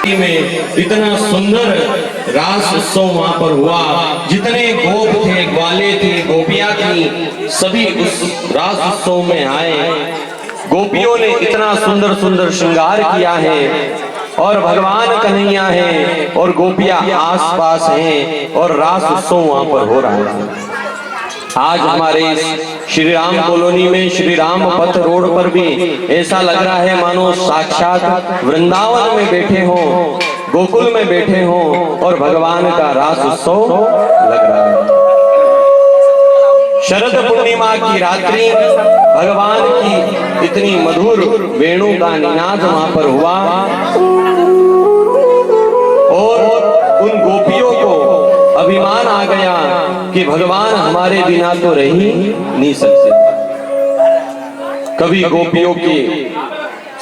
City में इतना सुंदर रास उत्सव वहां पर हुआ। जितने गोप थे, ग्वाले थे, गोपियां थी, सभी उस रास उत्सव में आए। गोपियों ने इतना सुंदर सुंदर श्रृंगार किया है और भगवान कन्हैया है और गोपियां आस पास हैं और रास उत्सव वहां पर हो रहा है। आज हमारे श्री राम कॉलोनी में श्री राम पथ रोड पर भी ऐसा लग रहा है मानो साक्षात वृंदावन में बैठे हो, गोकुल में बैठे हो और भगवान का रास उत्सव लग रहा है। शरद पूर्णिमा की रात्रि भगवान की इतनी मधुर वेणु का निनाद वहां पर हुआ और उन गोपियों को अभिमान आ गया कि भगवान हमारे बिना तो रह ही नहीं सकते। कभी गोपियों के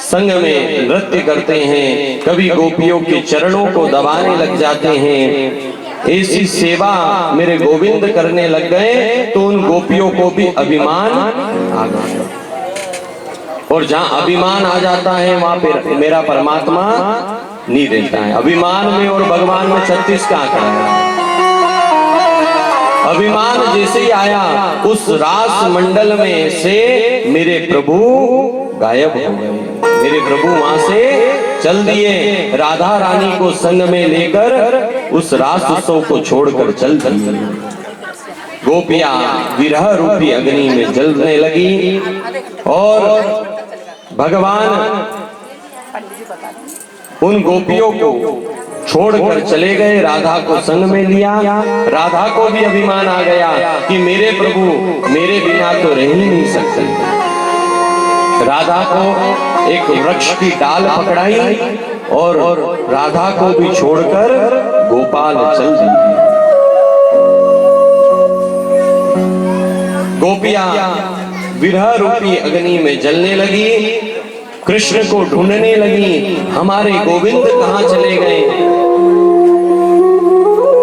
संग में नृत्य करते हैं, कभी गोपियों के चरणों को दबाने लग जाते हैं। ऐसी सेवा मेरे गोविंद करने लग गए तो उन गोपियों को भी अभिमान आ गया। और जहां अभिमान आ जाता है वहां पर मेरा परमात्मा नहीं रहता है। अभिमान में और भगवान में 36 का आंकड़ा है। अभिमान जैसे ही आया उस रास मंडल में से मेरे प्रभु गायब हो गए। मेरे प्रभु वहां से चल दिए, राधा रानी को संग में लेकर उस रास उत्सव को छोड़कर चल दिए। गोपियां विरह रूपी अग्नि में जलने लगी और भगवान उन गोपियों को छोड़कर चले गए, राधा को संग में लिया। राधा को भी अभिमान आ गया कि मेरे प्रभु मेरे बिना तो रह ही नहीं सकते। राधा को एक वृक्ष की डाल पकड़ाई और राधा को भी छोड़कर गोपाल चल दिए। गोपियां विरह रूपी अग्नि में जलने लगी, कृष्ण को ढूंढने लगी। हमारे गोविंद कहाँ चले गए?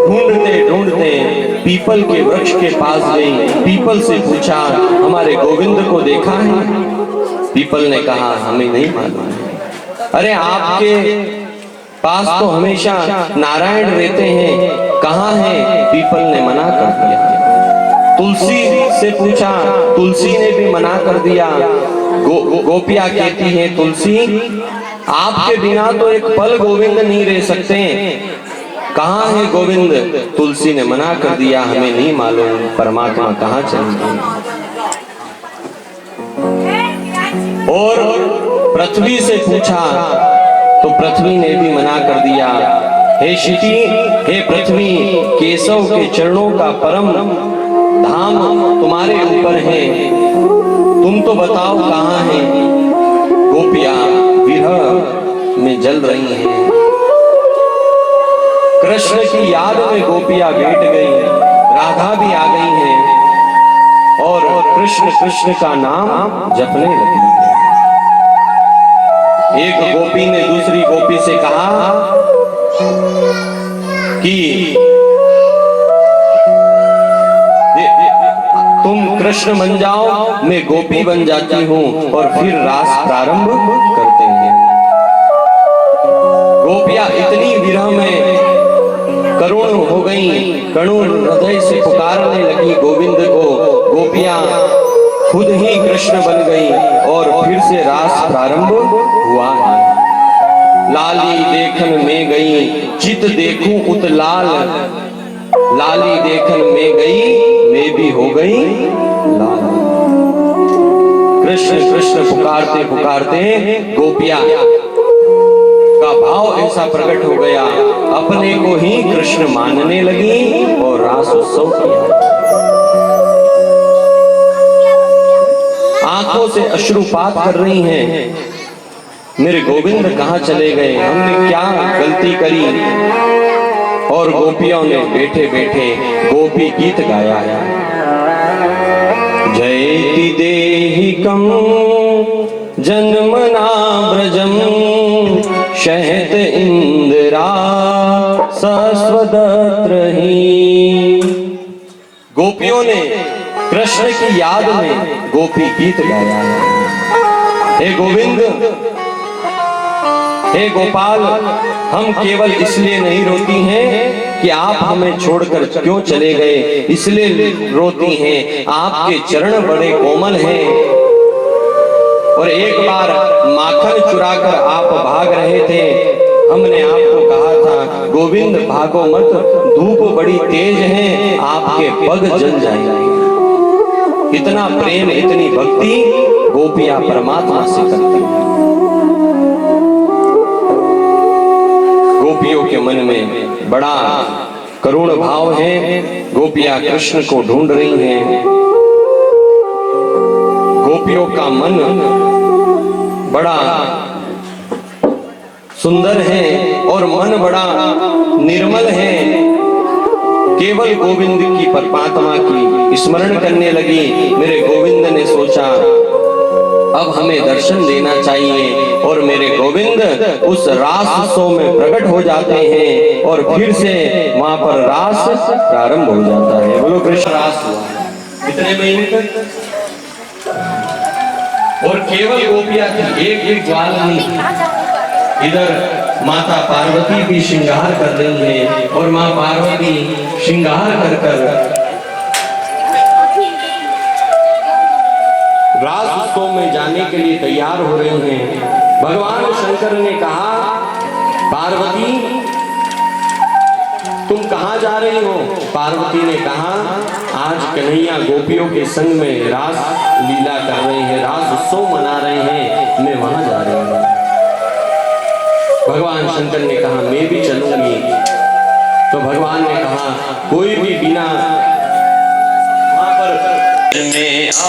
ढूंढते ढूंढते पीपल के वृक्ष के पास गई। पीपल से पूछा हमारे गोविंद को देखा है? पीपल ने कहा हमें नहीं मालूम। अरे आपके पास तो हमेशा नारायण रहते हैं, कहाँ है? पीपल ने मना कर दिया। तुलसी से पूछा, तुलसी ने भी मना कर दिया। गोपियां कहती हैं तुलसी आपके बिना तो एक पल गोविंद नहीं रह सकते, कहाँ है गोविंद? तुलसी ने मना कर दिया हमें नहीं मालूम परमात्मा कहाँ चले गए। और पृथ्वी से पूछा तो पृथ्वी ने भी मना कर दिया। हे शिटी, हे पृथ्वी, केशव के चरणों का परम धाम तुम्हारे ऊपर है, तुम तो बताओ कहाँ है? गोपियां विरह में जल रही हैं। कृष्ण की याद में गोपियां बैठ गई, राधा भी आ गई हैं और कृष्ण कृष्ण का नाम जपने लगी। एक गोपी ने दूसरी गोपी से कहा कि तुम कृष्ण बन जाओ, मैं गोपी बन जाती हूँ और फिर रास प्रारंभ करते हैं। गोपियां इतनी विरह में करुण हो गई, करुण हृदय से पुकारने लगी गोविंद को। गोपियां खुद ही कृष्ण बन गई और फिर से रास प्रारंभ हुआ है। लाली देखन में गई, चित देखूं उत लाल, लाली देखन में गई, मैं भी हो गई लाल। कृष्ण कृष्ण पुकारते पुकारते गोपियां का भाव ऐसा प्रकट हो गया, अपने को ही कृष्ण मानने लगी और रास उत्सव किया। आंखों से अश्रुपात कर रही हैं, मेरे गोविंद कहाँ चले गए? हमने क्या गलती करी? और गोपियों ने बैठे बैठे गोपी गीत गाया है। जयति देहिकं जन्मना ब्रजम शहत इंदिरा सस्वदत्रहि। गोपियों ने कृष्ण की याद में गोपी गीत गाया है। हे गोविंद, हे गोपाल, हम केवल इसलिए नहीं रोती हैं कि आप हमें छोड़कर क्यों चले गए, इसलिए रोती हैं आपके चरण बड़े कोमल हैं। और एक बार माखन चुराकर आप भाग रहे थे, हमने आपको कहा था गोविंद भागो मत, धूप बड़ी तेज है, आपके पग जल जाएंगे। इतना प्रेम, इतनी भक्ति गोपियां परमात्मा से करती हैं। गोपियों के मन में बड़ा करुण भाव है। गोपियां कृष्ण को ढूंढ रही हैं। गोपियों का मन बड़ा सुंदर है और मन बड़ा निर्मल है। केवल गोविंद की परमात्मा की स्मरण करने लगी। मेरे गोविंद ने सोचा अब हमें दर्शन देना चाहिए, और मेरे गोविंद उस रास उत्सव में प्रकट हो जाते हैं और फिर से वहां पर रास प्रारंभ हो जाता है। बोलो कृष्ण रास हुआ इतने महीने तक, और केवल गोपियां की एक ग्वाल नहीं। इधर माता पार्वती भी श्रृंगार कर रही है, और मां पार्वती श्रृंगार कर कर रास उत्सव में जाने के लिए तैयार हो रही हैं। भगवान शंकर ने कहा पार्वती तुम कहां जा रही हो? पार्वती ने कहा आज कन्हैया गोपियों के संग में रास लीला कर रहे हैं, रास उत्सव मना रहे हैं, मैं वहां जा रही हूं। भगवान शंकर ने कहा मैं भी चलूंगी। तो भगवान ने कहा कोई भी बिना वहां पर में आ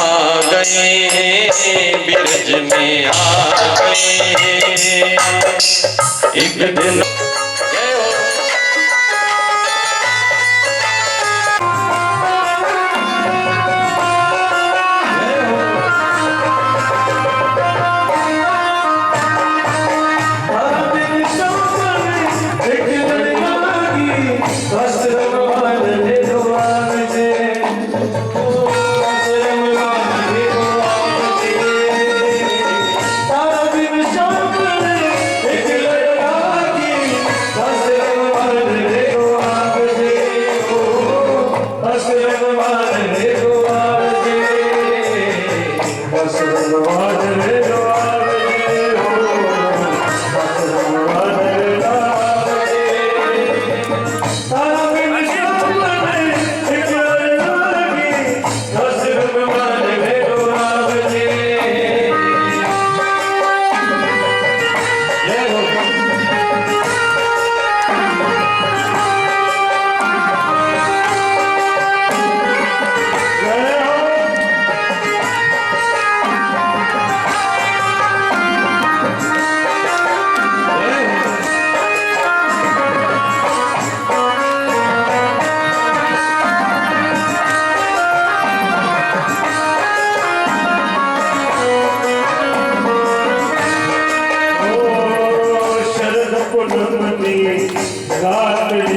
गए हैं, बिरज में आ गए हैं, एक दिन Radhe Radhe